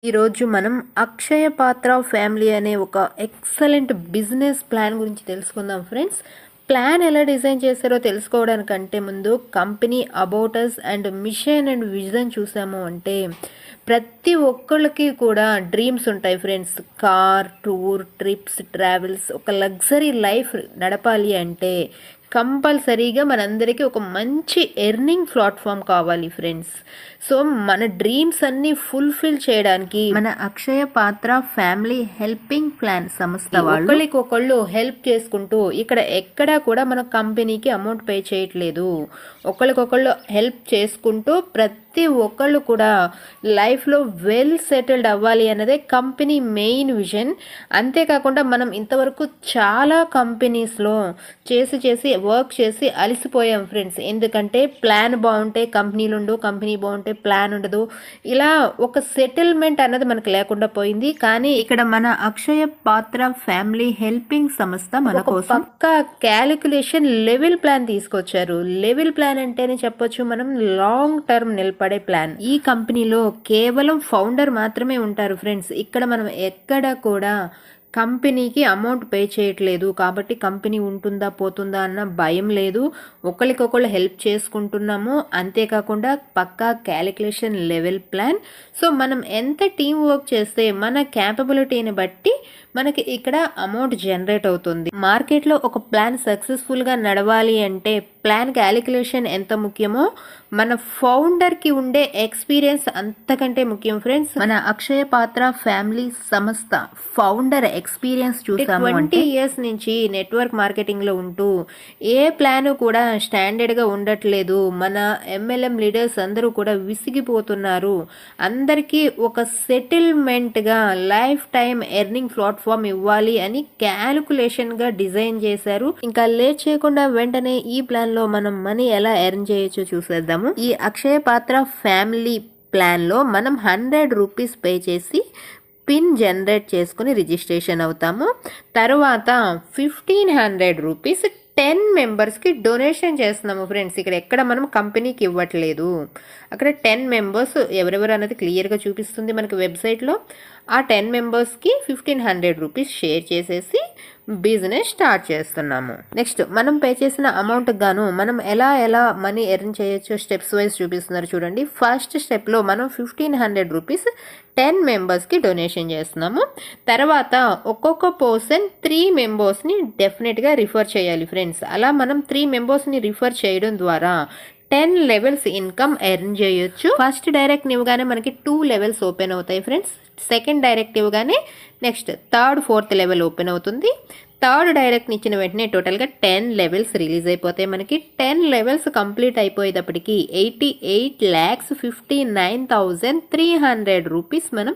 ఈరోజు మనం అక్షయ పాత్ర ఫ్యామిలీ అనే ఒక ఎక్సలెంట్ బిజినెస్ ప్లాన్ గురించి తెలుసుకుందాం ఫ్రెండ్స్. ప్లాన్ ఎలా డిజైన్ చేశారో తెలుసుకోవడానికంటే ముందు company about us and mission and vision చూసాము అంటే ప్రతి ఒక్కళ్ళకి కూడా డ్రీమ్స్ ఉంటాయి friends. Car, tour, trips, travels, ఒక లగ్జరీ లైఫ్ నడపాలి అంటే కంపల్సరీగా మనందరికీ ఒక మంచి ఎర్నింగ్ ప్లాట్ఫామ్ కావాలి ఫ్రెండ్స్. సో మన డ్రీమ్స్ అన్ని ఫుల్ఫిల్ చేయడానికి మన అక్షయ పాత్ర ఫ్యామిలీ హెల్పింగ్ ప్లాన్ సంస్థ వాళ్ళు ఒకళ్ళకొకళ్ళు హెల్ప్ చేసుకుంటూ ఇక్కడ ఎక్కడా కూడా మన కంపెనీకి అమౌంట్ పే చేయట్లేదు. ఒకళ్ళకొకళ్ళు హెల్ప్ చేసుకుంటూ ప్రతి ఒక్కళ్ళు కూడా లైఫ్లో వెల్ సెటిల్డ్ అవ్వాలి అన్నదే కంపెనీ మెయిన్ విజన్. అంతేకాకుండా మనం ఇంతవరకు చాలా కంపెనీస్లో చేసి వర్క్ చేసి అలసిపోయాం ఫ్రెండ్స్. ఎందుకంటే ప్లాన్ బాగుంటే కంపెనీలు ఉండవు, కంపెనీ బాగుంటే ప్లాన్ ఉండదు. ఇలా ఒక సెటిల్మెంట్ అన్నది మనకు లేకుండా పోయింది. కానీ ఇక్కడ మన అక్షయ పాత్ర ఫ్యామిలీ హెల్పింగ్ సంస్థ మన కోసం పక్కా క్యాలిక్యులేషన్ లెవెల్ ప్లాన్ తీసుకొచ్చారు. లెవెల్ ప్లాన్ అంటేనే చెప్పొచ్చు మనం లాంగ్ టర్మ్ నిలబడే ప్లాన్. ఈ కంపెనీలో కేవలం ఫౌండర్ మాత్రమే ఉంటారు ఫ్రెండ్స్. ఇక్కడ మనం ఎక్కడ కూడా కంపెనీకి అమౌంట్ పే చేయట్లేదు కాబట్టి కంపెనీ ఉంటుందా పోతుందా అన్న భయం లేదు. ఒకరికొకళ్ళు హెల్ప్ చేసుకుంటున్నాము. అంతేకాకుండా పక్కా క్యాలిక్యులేషన్ లెవెల్ ప్లాన్. సో మనం ఎంత టీం వర్క్ చేస్తే మన క్యాపబిలిటీని బట్టి మనకి ఇక్కడ అమౌంట్ జనరేట్ అవుతుంది. మార్కెట్లో ఒక ప్లాన్ సక్సెస్ఫుల్గా నడవాలి అంటే ప్లాన్ క్యాలిక్యులేషన్ ఎంత ముఖ్యమో మన ఫౌండర్కి ఉండే ఎక్స్పీరియన్స్ అంతకంటే ముఖ్యం ఫ్రెండ్స్. మన అక్షయ పాత్ర ఫ్యామిలీ సంస్థ ఫౌండర్ ఎక్స్పీరియన్స్ చూసాము 20 years నుంచి నెట్వర్క్ మార్కెటింగ్లో ఉంటూ ఏ ప్లాన్ కూడా స్టాండర్డ్గా ఉండట్లేదు. మన MLM లీడర్స్ అందరూ కూడా విసిగిపోతున్నారు. అందరికీ ఒక సెటిల్మెంట్గా లైఫ్ టైం ఎర్నింగ్ ప్లాట్ఫామ్ ఇవ్వాలి అని క్యాలిక్యులేషన్గా డిజైన్ చేశారు. ఇంకా లేట్ చేయకుండా వెంటనే ఈ ప్లాన్లో మనం మనీ ఎలా ఎర్న్ చేయొచ్చో చూసేద్దాము. ఈ అక్షయ పాత్ర ఫ్యామిలీ ప్లాన్లో మనం 100 రూపీస్ పే చేసి పిన్ జనరేట్ చేసుకుని రిజిస్ట్రేషన్ అవుతాము. తర్వాత 1500 రూపీస్ 10 మెంబర్స్కి డొనేషన్ చేస్తున్నాము ఫ్రెండ్స్. ఇక్కడ ఎక్కడ మనం కంపెనీకి ఇవ్వట్లేదు. అక్కడ 10 మెంబర్స్ ఎవరెవరు అన్నది క్లియర్గా చూపిస్తుంది మనకి వెబ్సైట్లో. ఆ 10 మెంబర్స్కి 1500 రూపీస్ షేర్ చేసేసి బిజినెస్ స్టార్ట్ చేస్తున్నాము. నెక్స్ట్ మనం పే చేసిన అమౌంట్ గాను మనం ఎలా మనీ ఎర్న్ చేయొచ్చో స్టెప్స్ వైజ్ చూపిస్తున్నారు చూడండి. ఫస్ట్ స్టెప్లో మనం 1500 రూపీస్ 10 మెంబర్స్కి డొనేషన్ చేస్తున్నాము. తర్వాత ఒక్కొక్క పర్సన్ 3 మెంబర్స్ని డెఫినెట్గా రిఫర్ చేయాలి ఫ్రెండ్స్. అలా మనం 3 మెంబర్స్ని రిఫర్ చేయడం ద్వారా 10 లెవెల్స్ ఇన్కమ్ ఎర్న్ చేయొచ్చు. ఫస్ట్ డైరెక్ట్ ఇవ్వగానే మనకి 2 లెవెల్స్ ఓపెన్ అవుతాయి ఫ్రెండ్స్. సెకండ్ డైరెక్ట్ ఇవ్వగానే next third, fourth level open అవుతుంది. థర్డ్ డైరెక్ట్ ఇచ్చిన వెంటనే టోటల్గా 10 లెవెల్స్ రిలీజ్ అయిపోతాయి మనకి. 10 లెవెల్స్ కంప్లీట్ అయిపోయేటప్పటికి 88,59,300 రూపీస్ మనం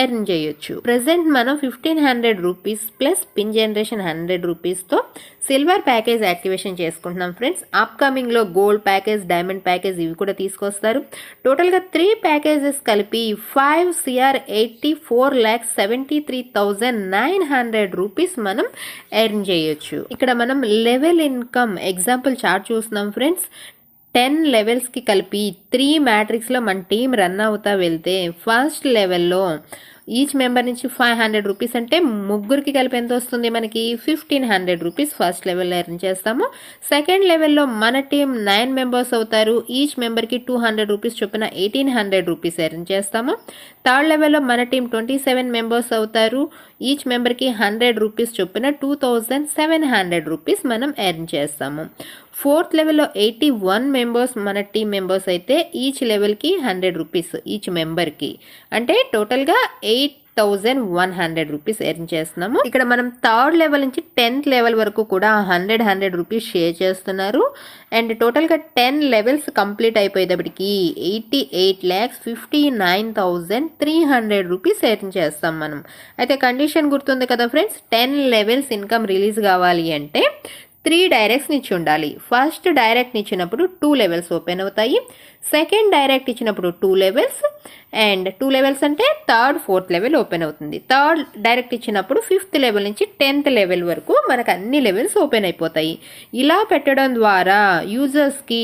ఎర్న్ చేయొచ్చు. ప్రజెంట్ మనం 1500 రూపీస్ ప్లస్ పిన్ జనరేషన్ 100 రూపీస్తో సిల్వర్ ప్యాకేజ్ యాక్టివేషన్ చేసుకుంటున్నాం ఫ్రెండ్స్. అప్కమింగ్లో గోల్డ్ ప్యాకేజ్, డైమండ్ ప్యాకేజ్ ఇవి కూడా తీసుకొస్తారు. టోటల్గా 3 ప్యాకేజెస్ కలిపి 5,84,73,900 రూపీస్ మనం ఎర్న్ చేయొచ్చు. ఇక్కడ మనం లెవెల్ ఇన్కమ్ ఎగ్జాంపుల్ చార్ట్ చూస్తున్నాం ఫ్రెండ్స్. 10 లెవెల్స్కి కలిపి 3 మ్యాట్రిక్స్లో మన టీం రన్ అవుతా వెళ్తే ఫస్ట్ లెవెల్లో ఈచ్ మెంబర్ నుంచి 500 రూపీస్ అంటే ముగ్గురికి కలిపి ఎంత వస్తుంది మనకి 1500 రూపీస్ ఫస్ట్ లెవెల్లో ఎర్న్ చేస్తాము. సెకండ్ లెవెల్లో మన టీం 9 మెంబర్స్ అవుతారు. ఈచ్ మెంబర్కి 200 రూపీస్ చొప్పున 1800 రూపీస్ ఎర్న్ చేస్తాము. థర్డ్ లెవెల్లో మన టీం 27 మెంబర్స్ అవుతారు. ఈచ్ మెంబర్కి 100 రూపీస్ చొప్పున 2700 రూపీస్ మనం ఎర్న్ చేస్తాము. ఫోర్త్ లెవెల్లో 81 మెంబర్స్ మన టీం మెంబర్స్ అయితే ఈచ్ లెవెల్కి 100 రూపీస్ ఈచ్ మెంబర్కి, అంటే టోటల్గా 8,100 రూపీస్ ఎర్న్ చేస్తున్నాము. ఇక్కడ మనం థర్డ్ లెవెల్ నుంచి 10th లెవెల్ వరకు కూడా 100 రూపీస్ షేర్ చేస్తున్నారు. అండ్ టోటల్గా 10 లెవెల్స్ కంప్లీట్ అయిపోయేటప్పటికి 88,59,300 రూపీస్ ఎర్న్ చేస్తాం మనం. అయితే కండిషన్ గుర్తుంది కదా ఫ్రెండ్స్, 10 లెవెల్స్ ఇన్కమ్ రిలీజ్ కావాలి అంటే 3 డైరెక్ట్స్ ఇచ్చి ఉండాలి. ఫస్ట్ డైరెక్ట్ ఇచ్చినప్పుడు 2 లెవెల్స్ ఓపెన్ అవుతాయి. సెకండ్ డైరెక్ట్ ఇచ్చినప్పుడు 2 లెవెల్స్, అండ్ 2 లెవెల్స్ అంటే థర్డ్ 4th లెవెల్ ఓపెన్ అవుతుంది. థర్డ్ డైరెక్ట్ ఇచ్చినప్పుడు 5th లెవెల్ నుంచి 10th లెవెల్ వరకు మనకు అన్ని లెవెల్స్ ఓపెన్ అయిపోతాయి. ఇలా పెట్టడం ద్వారా యూజర్స్కి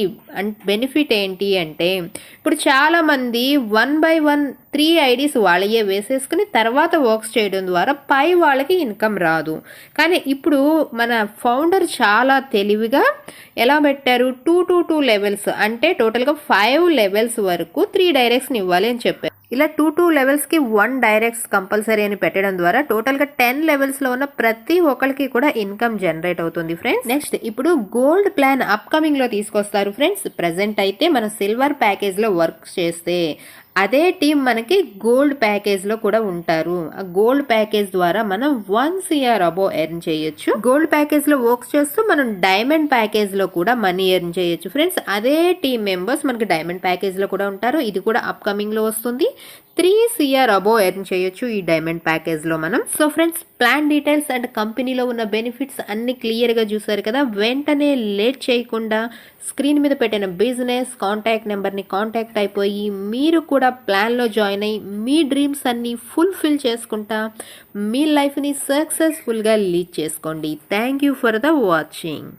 బెనిఫిట్ ఏంటి అంటే, ఇప్పుడు చాలామంది 1 by 1 3 ఐడీస్ వాళ్ళయే వేసేసుకుని తర్వాత వర్క్స్ చేయడం ద్వారా పై వాళ్ళకి ఇన్కమ్ రాదు. కానీ ఇప్పుడు మన ఫౌండర్ చాలా తెలివిగా ఎలా పెట్టారు, 2 లెవెల్స్ అంటే టోటల్గా 5 లెవెల్స్ వరకు 3 డైరెక్ట్స్ని ఇవ్వాలి అని చెప్పారు. ఇలా 2 లెవెల్స్కి 1 డైరెక్ట్స్ కంపల్సరీ అని పెట్టడం ద్వారా టోటల్గా 10 లెవెల్స్లో ఉన్న ప్రతి ఒక్కరికి కూడా ఇన్కమ్ జనరేట్ అవుతుంది ఫ్రెండ్స్. నెక్స్ట్ ఇప్పుడు గోల్డ్ ప్లాన్ అప్కమింగ్లో తీసుకొస్తారు ఫ్రెండ్స్. ప్రజెంట్ అయితే మనం సిల్వర్ ప్యాకేజ్లో వర్క్ చేస్తే అదే టీం మనకి గోల్డ్ ప్యాకేజ్లో కూడా ఉంటారు. ఆ గోల్డ్ ప్యాకేజ్ ద్వారా మనం 1 CR అబోవ్ ఎర్న్ చేయొచ్చు. గోల్డ్ ప్యాకేజ్లో వర్క్ చేస్తూ మనం డైమండ్ ప్యాకేజ్లో కూడా మనీ ఎర్న్ చేయొచ్చు ఫ్రెండ్స్. అదే టీం మెంబర్స్ మనకి డైమండ్ ప్యాకేజ్లో కూడా ఉంటారు. ఇది కూడా అప్కమింగ్లో వస్తుంది. 3 CR అబోవ్ ఎర్న్ చేయొచ్చు ఈ డైమండ్ ప్యాకేజ్లో మనం. So friends, plan details and కంపెనీలో ఉన్న బెనిఫిట్స్ అన్ని క్లియర్గా చూసారు కదా. వెంటనే లేట్ చేయకుండా స్క్రీన్ మీద పెట్టిన బిజినెస్ కాంటాక్ట్ నెంబర్ని కాంటాక్ట్ అయిపోయి మీరు కూడా ప్లాన్లో జాయిన్ అయ్యి మీ డ్రీమ్స్ అన్ని ఫుల్ఫిల్ చేసుకుంటా మీ లైఫ్ని సక్సెస్ఫుల్గా లీడ్ చేసుకోండి. Thank you for the watching.